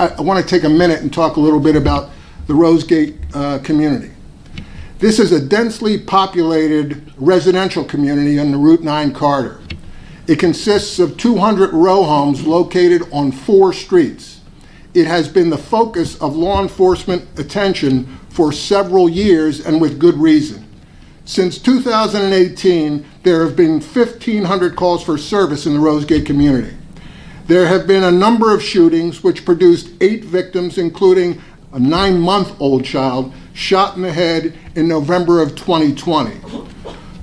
I want to take a minute and talk a little bit about the Rosegate community. This is a densely populated residential community on the Route 9 corridor. It consists of 200 row homes located on 4 streets. It has been the focus of law enforcement attention for several years, and with good reason. Since 2018, there have been 1,500 calls for service in the Rosegate community. There have been a number of shootings which produced 8 victims, including a 9-month-old child shot in the head in November of 2020.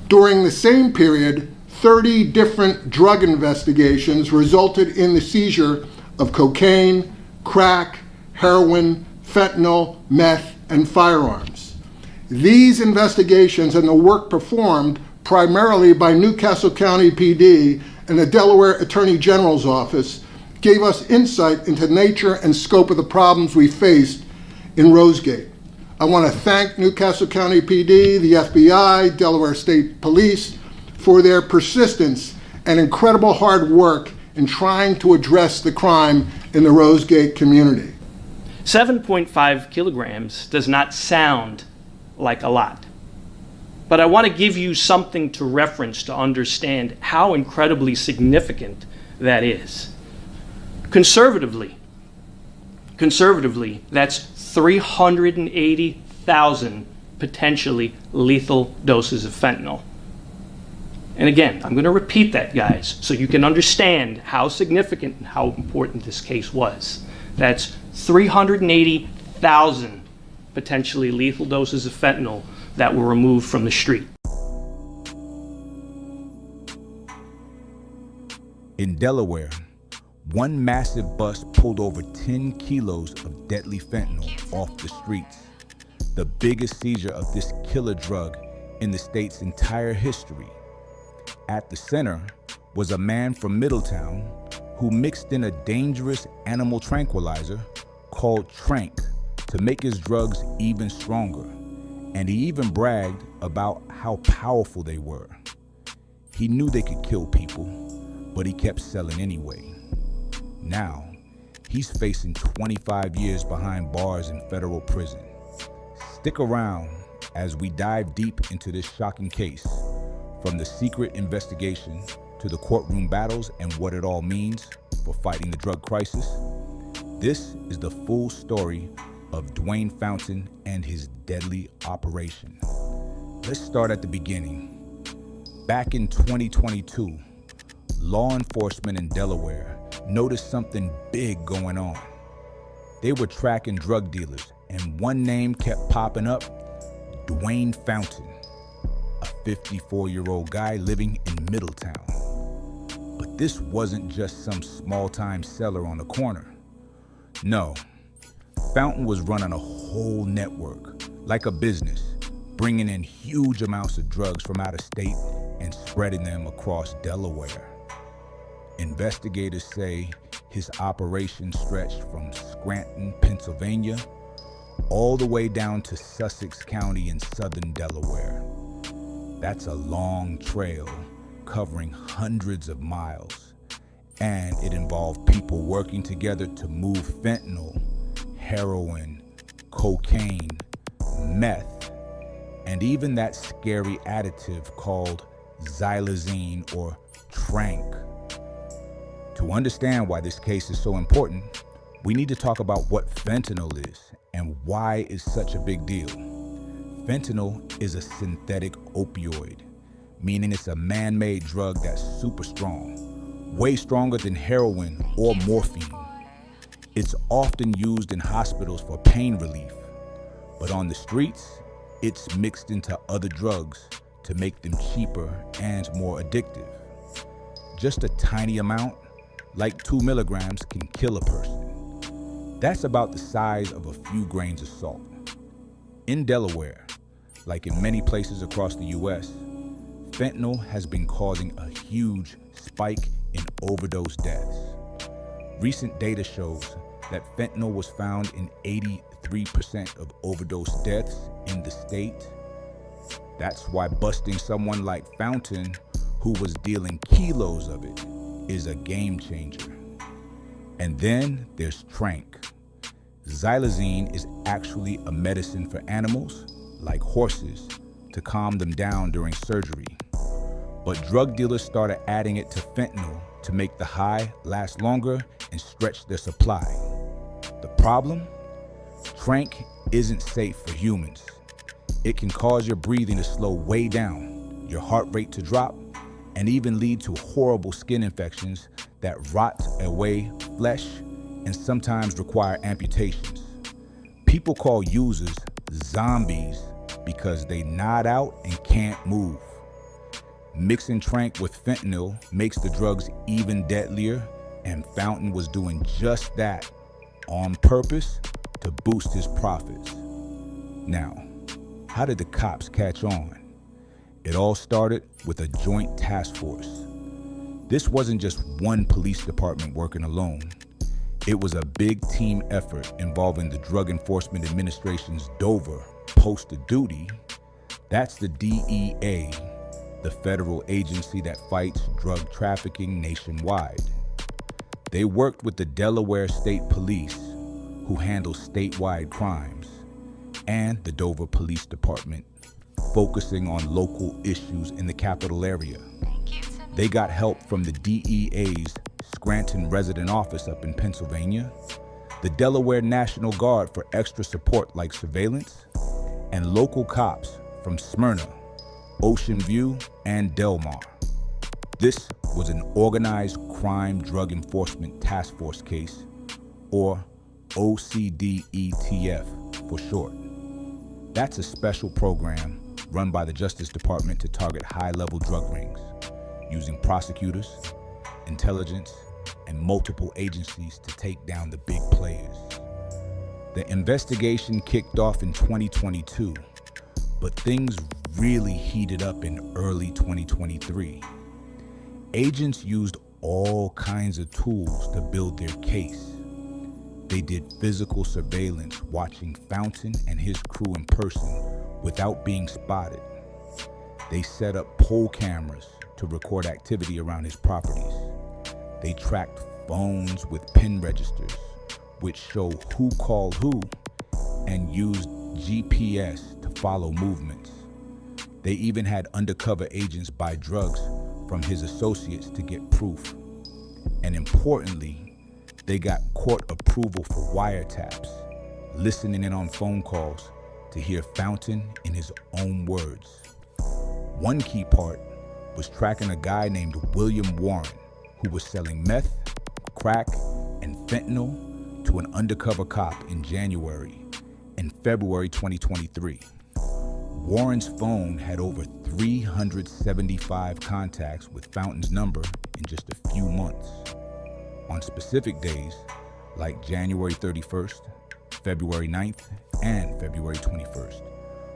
During the same period, 30 different drug investigations resulted in the seizure of cocaine, crack, heroin, fentanyl, meth, and firearms. These investigations and the work performed primarily by Newcastle County PD and the Delaware Attorney General's Office gave us insight into the nature and scope of the problems we faced in Rosegate. I want to thank Newcastle County PD, the FBI, Delaware State Police for their persistence and incredible hard work in trying to address the crime in the Rosegate community. 7.5 kilograms does not sound like a lot, but I want to give you something to reference to understand how incredibly significant that is. Conservatively, that's 380,000 potentially lethal doses of fentanyl. And again, I'm going to repeat that, guys, so you can understand how significant and how important this case was. That's 380,000 potentially lethal doses of fentanyl that were removed from the street. In Delaware, one massive bus pulled over 10 kilos of deadly fentanyl off the streets, the biggest seizure of this killer drug in the state's entire history. At the center was a man from Middletown who mixed in a dangerous animal tranquilizer called tranq to make his drugs even stronger, and he even bragged about how powerful they were. He knew they could kill people, but he kept selling anyway. Now, he's facing 25 years behind bars in federal prison. Stick around as we dive deep into this shocking case, from the secret investigation to the courtroom battles and what it all means for fighting the drug crisis. This is the full story of Dwayne Fountain and his deadly operation. Let's start at the beginning. Back in 2022, law enforcement in Delaware noticed something big going on. They were tracking drug dealers, and one name kept popping up: Dwayne Fountain, a 54-year-old guy living in Middletown. But this wasn't just some small-time seller on the corner. No, Fountain was running a whole network, like a business, bringing in huge amounts of drugs from out of state and spreading them across Delaware. Investigators say his operation stretched from Scranton, Pennsylvania, all the way down to Sussex County in southern Delaware. That's a long trail covering hundreds of miles, and it involved people working together to move fentanyl, heroin, cocaine, meth, and even that scary additive called xylazine or tranq. To understand why this case is so important, we need to talk about what fentanyl is and why it's such a big deal. Fentanyl is a synthetic opioid, meaning it's a man-made drug that's super strong, way stronger than heroin or morphine. It's often used in hospitals for pain relief, but on the streets, it's mixed into other drugs to make them cheaper and more addictive. Just a tiny amount, like 2 milligrams, can kill a person. That's about the size of a few grains of salt. In Delaware, like in many places across the US, fentanyl has been causing a huge spike in overdose deaths. Recent data shows that fentanyl was found in 83% of overdose deaths in the state. That's why busting someone like Fountain, who was dealing kilos of it, is a game changer. And then there's tranq, Xylazine is actually a medicine for animals, like horses, to calm them down during surgery. But drug dealers started adding it to fentanyl to make the high last longer and stretch their supply. The problem? Tranq isn't safe for humans. It can cause your breathing to slow way down, your heart rate to drop, and even lead to horrible skin infections that rot away flesh and sometimes require amputations. People call users zombies because they nod out and can't move. Mixing tranq with fentanyl makes the drugs even deadlier, and Fountain was doing just that on purpose to boost his profits. Now, how did the cops catch on? It all started with a joint task force. This wasn't just one police department working alone. It was a big team effort involving the Drug Enforcement Administration's Dover posted duty. That's the DEA, the federal agency that fights drug trafficking nationwide. They worked with the Delaware State Police, who handle statewide crimes, and the Dover Police Department, focusing on local issues in the capital area. They got help from the DEA's Scranton resident office up in Pennsylvania, the Delaware National Guard for extra support like surveillance, and local cops from Smyrna, Ocean View, and Del Mar. This was an Organized Crime Drug Enforcement Task Force case, or OCDETF for short. That's a special program run by the Justice Department to target high-level drug rings, using prosecutors, intelligence, and multiple agencies to take down the big players. The investigation kicked off in 2022, but things really heated up in early 2023. Agents used all kinds of tools to build their case. They did physical surveillance, watching Fountain and his crew in person without being spotted. They set up poll cameras to record activity around his properties. They tracked phones with PIN registers, which show who called who, and used GPS to follow movements. They even had undercover agents buy drugs from his associates to get proof. And importantly, they got court approval for wiretaps, listening in on phone calls to hear Fountain in his own words. One key part was tracking a guy named William Warren, who was selling meth, crack, and fentanyl to an undercover cop in January and February 2023. Warren's phone had over 375 contacts with Fountain's number in just a few months. On specific days, like January 31st, February 9th, and February 21st,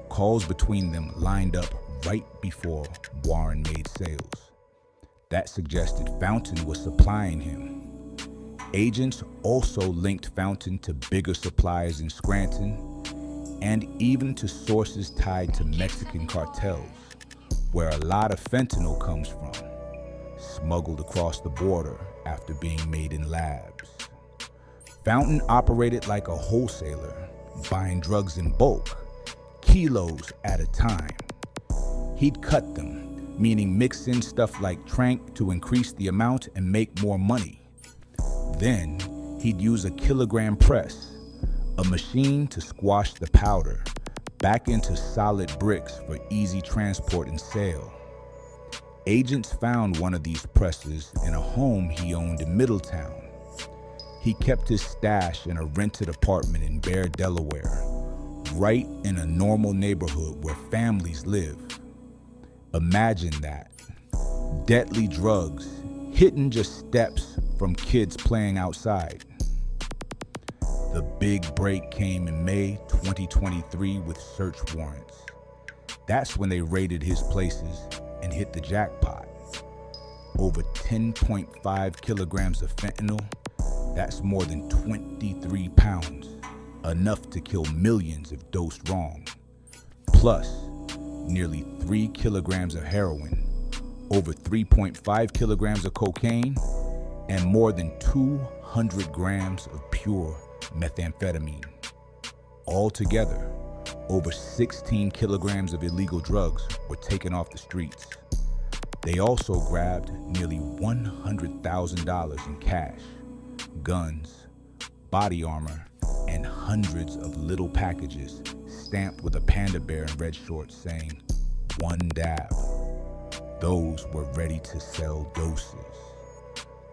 calls between them lined up right before Warren made sales. That suggested Fountain was supplying him. Agents also linked Fountain to bigger suppliers in Scranton and even to sources tied to Mexican cartels, where a lot of fentanyl comes from, smuggled across the border after being made in labs. Fountain operated like a wholesaler, buying drugs in bulk, kilos at a time. He'd cut them, meaning mix in stuff like tranq to increase the amount and make more money. Then he'd use a kilogram press, a machine to squash the powder back into solid bricks for easy transport and sale. Agents found one of these presses in a home he owned in Middletown. He kept his stash in a rented apartment in Bear, Delaware, right in a normal neighborhood where families live. Imagine that. Deadly drugs, hidden just steps from kids playing outside. The big break came in May 2023 with search warrants. That's when they raided his places and hit the jackpot. Over 10.5 kilograms of fentanyl, that's more than 23 pounds, enough to kill millions if dosed wrong. Plus, nearly 3 kilograms of heroin, over 3.5 kilograms of cocaine, and more than 200 grams of pure methamphetamine. Altogether, over 16 kilograms of illegal drugs were taken off the streets. They also grabbed nearly $100,000 in cash, guns, body armor, and hundreds of little packages stamped with a panda bear in red shorts saying, "1 dab." Those were ready to sell doses.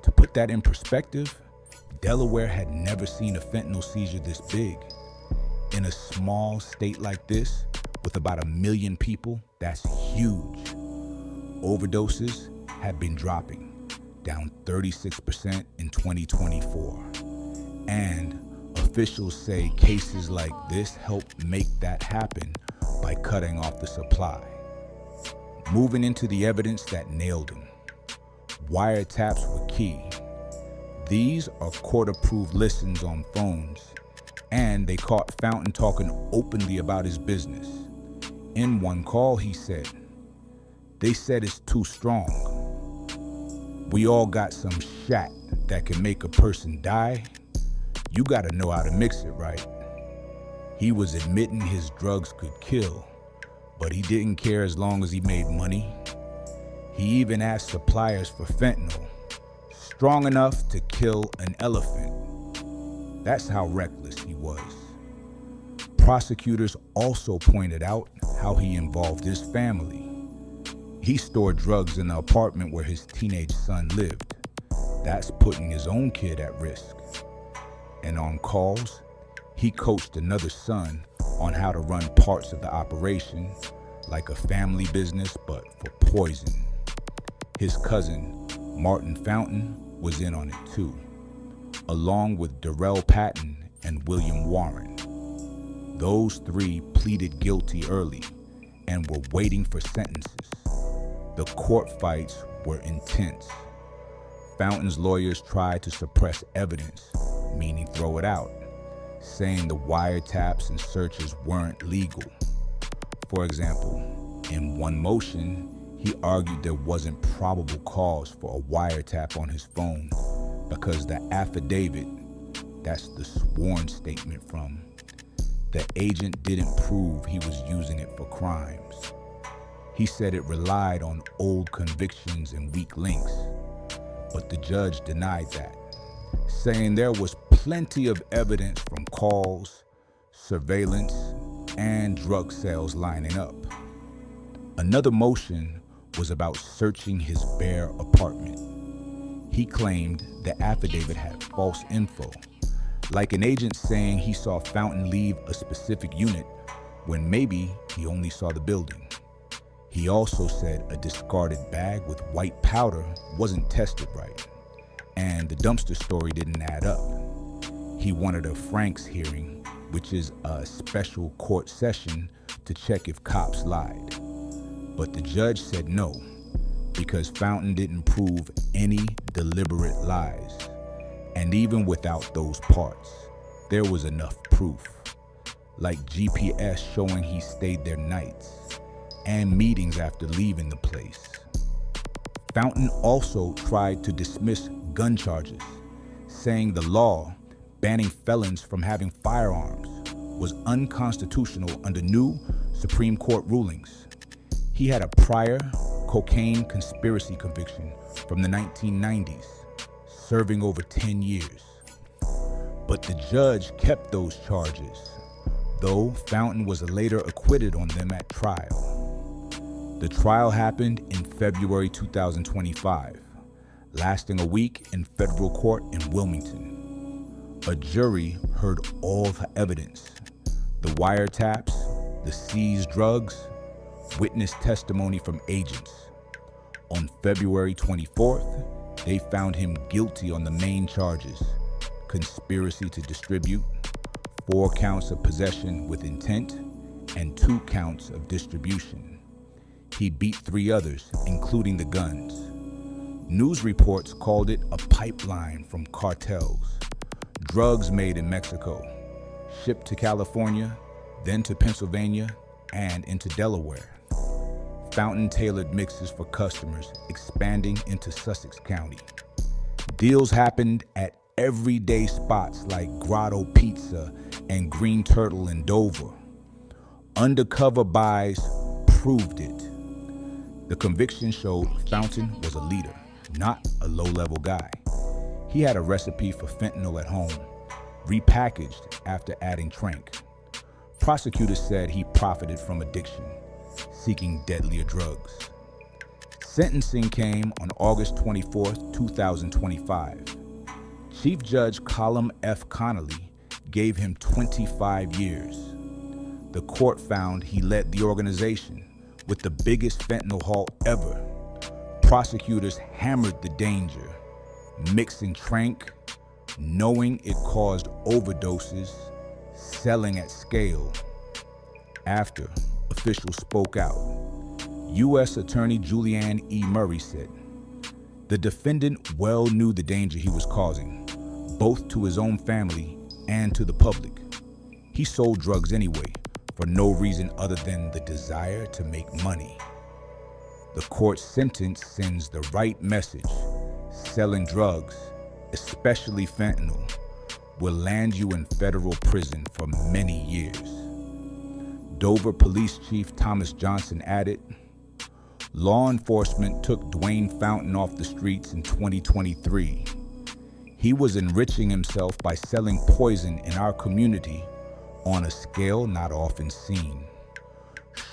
To put that in perspective, Delaware had never seen a fentanyl seizure this big. In a small state like this, with about 1 million people, that's huge. Overdoses have been dropping, down 36% in 2024. And officials say cases like this help make that happen by cutting off the supply. Moving into the evidence that nailed him. Wiretaps were key. These are court-approved listens on phones, and they caught Fountain talking openly about his business. In one call, he said, "They said it's too strong. We all got some shat that can make a person die. You gotta know how to mix it right." He was admitting his drugs could kill, but he didn't care as long as he made money. He even asked suppliers for fentanyl, strong enough to kill an elephant. That's how reckless he was. Prosecutors also pointed out how he involved his family. He stored drugs in the apartment where his teenage son lived. That's putting his own kid at risk. And on calls, he coached another son on how to run parts of the operation, like a family business, but for poison. His cousin, Martin Fountain, was in on it too, along with Darrell Patton and William Warren. Those three pleaded guilty early and were waiting for sentences. The court fights were intense. Fountain's lawyers tried to suppress evidence, meaning throw it out, saying the wiretaps and searches weren't legal. For example, in one motion, he argued there wasn't probable cause for a wiretap on his phone because the affidavit, that's the sworn statement from, the agent didn't prove he was using it for crimes. He said it relied on old convictions and weak links, but the judge denied that, saying there was plenty of evidence from calls, surveillance, and drug sales lining up. Another motion was about searching his bare apartment. He claimed the affidavit had false info, like an agent saying he saw Fountain leave a specific unit when maybe he only saw the building. He also said a discarded bag with white powder wasn't tested right, and the dumpster story didn't add up. He wanted a Frank's hearing, which is a special court session to check if cops lied. But the judge said no, because Fountain didn't prove any deliberate lies. And even without those parts, there was enough proof, like GPS showing he stayed there nights, and meetings after leaving the place. Fountain also tried to dismiss gun charges, saying the law banning felons from having firearms was unconstitutional under new Supreme Court rulings. He had a prior cocaine conspiracy conviction from the 1990s, serving over 10 years. But the judge kept those charges, though Fountain was later acquitted on them at trial. The trial happened in February 2025, lasting a week in federal court in Wilmington. A jury heard all the evidence: the wiretaps, the seized drugs, witness testimony from agents. On February 24th, they found him guilty on the main charges: conspiracy to distribute, 4 counts of possession with intent, and 2 counts of distribution. He beat 3 others, including the guns. News reports called it a pipeline from cartels. Drugs made in Mexico, shipped to California, then to Pennsylvania, and into Delaware. Fountain tailored mixes for customers, expanding into Sussex County. Deals happened at everyday spots like Grotto Pizza and Green Turtle in Dover. Undercover buys proved it. The conviction showed Fountain was a leader, not a low-level guy. He had a recipe for fentanyl at home, repackaged after adding tranq. Prosecutors said he profited from addiction, seeking deadlier drugs. Sentencing came on August 24, 2025. Chief Judge Colum F. Connolly gave him 25 years. The court found he led the organization with the biggest fentanyl haul ever. Prosecutors hammered the danger, mixing tranq, knowing it caused overdoses, selling at scale. After, officials spoke out. U.S. Attorney Julianne E. Murray said, "The defendant well knew the danger he was causing, both to his own family and to the public. He sold drugs anyway, for no reason other than the desire to make money." The court's sentence sends the right message. Selling drugs, especially fentanyl, will land you in federal prison for many years. Dover Police Chief Thomas Johnson added, "Law enforcement took Dwayne Fountain off the streets in 2023. He was enriching himself by selling poison in our community on a scale not often seen.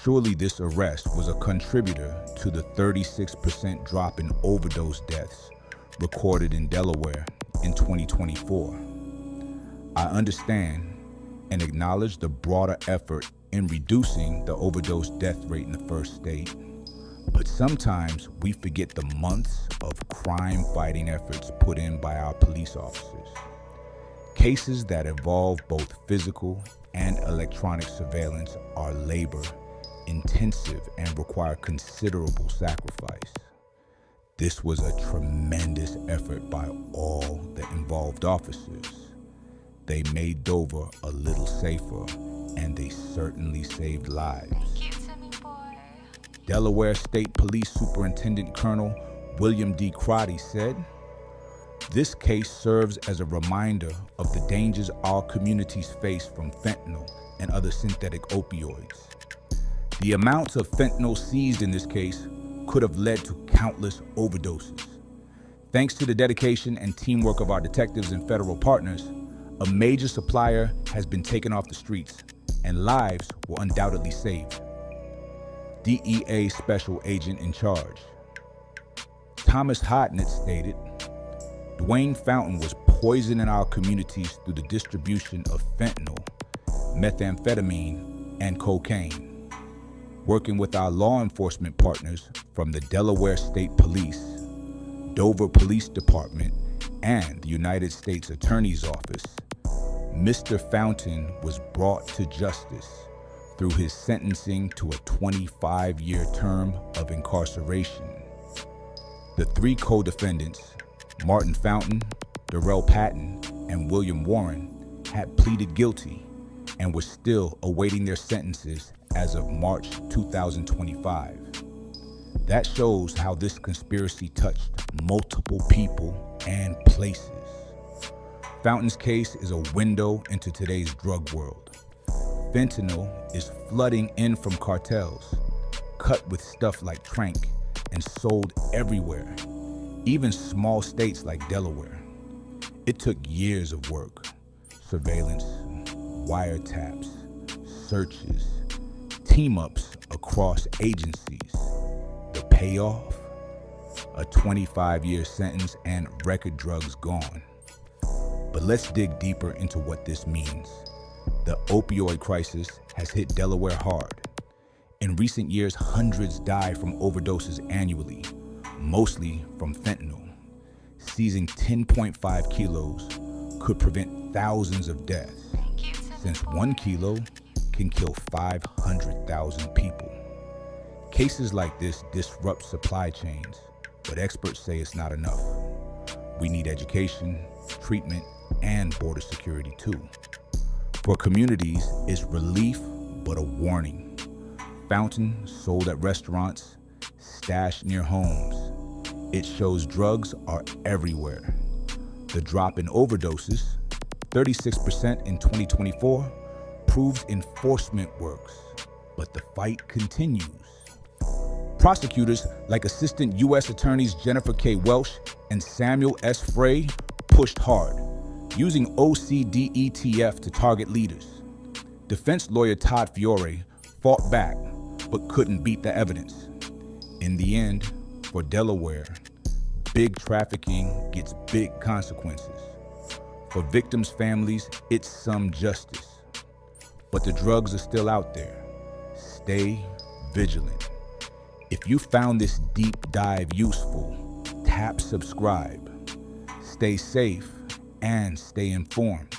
Surely this arrest was a contributor to the 36% drop in overdose deaths recorded in Delaware in 2024. I understand and acknowledge the broader effort in reducing the overdose death rate in the first state. But sometimes we forget the months of crime-fighting efforts put in by our police officers. Cases that involve both physical and electronic surveillance are labor-intensive and require considerable sacrifice. This was a tremendous effort by all the involved officers. They made Dover a little safer, and they certainly saved lives." Delaware State Police Superintendent Colonel William D. Crotty said, "This case serves as a reminder of the dangers our communities face from fentanyl and other synthetic opioids. The amounts of fentanyl seized in this case could have led to countless overdoses. Thanks to the dedication and teamwork of our detectives and federal partners, a major supplier has been taken off the streets, and lives were undoubtedly saved." DEA Special Agent in Charge Thomas Hodnett stated, "Dwayne Fountain was poisoning our communities through the distribution of fentanyl, methamphetamine, and cocaine. Working with our law enforcement partners from the Delaware State Police, Dover Police Department, and the United States Attorney's Office, Mr. Fountain was brought to justice through his sentencing to a 25-year term of incarceration. The three co-defendants, Martin Fountain, Darrell Patton, and William Warren, had pleaded guilty and were still awaiting their sentences as of March 2025. That shows how this conspiracy touched multiple people and places. Fountain's case is a window into today's drug world. Fentanyl is flooding in from cartels, cut with stuff like tranq, and sold everywhere, even small states like Delaware. It took years of work, surveillance, wiretaps, searches, team-ups across agencies. The payoff? A 25-year sentence and record drugs gone. But let's dig deeper into what this means. The opioid crisis has hit Delaware hard. In recent years, hundreds die from overdoses annually, mostly from fentanyl. Seizing 10.5 kilos could prevent thousands of deaths, since 1 kilo can kill 500,000 people. Cases like this disrupt supply chains, but experts say it's not enough. We need education, treatment, and border security too. For communities, it's relief, but a warning. Fountain sold at restaurants, stashed near homes. It shows drugs are everywhere. The drop in overdoses, 36% in 2024, proves enforcement works, but the fight continues. Prosecutors like Assistant U.S. Attorneys Jennifer K. Welsh and Samuel S. Frey pushed hard, using OCDETF to target leaders. Defense lawyer Todd Fiore fought back, but couldn't beat the evidence. In the end, for Delaware, big trafficking gets big consequences. For victims' families, it's some justice. But the drugs are still out there. Stay vigilant. If you found this deep dive useful, tap subscribe. Stay safe and stay informed.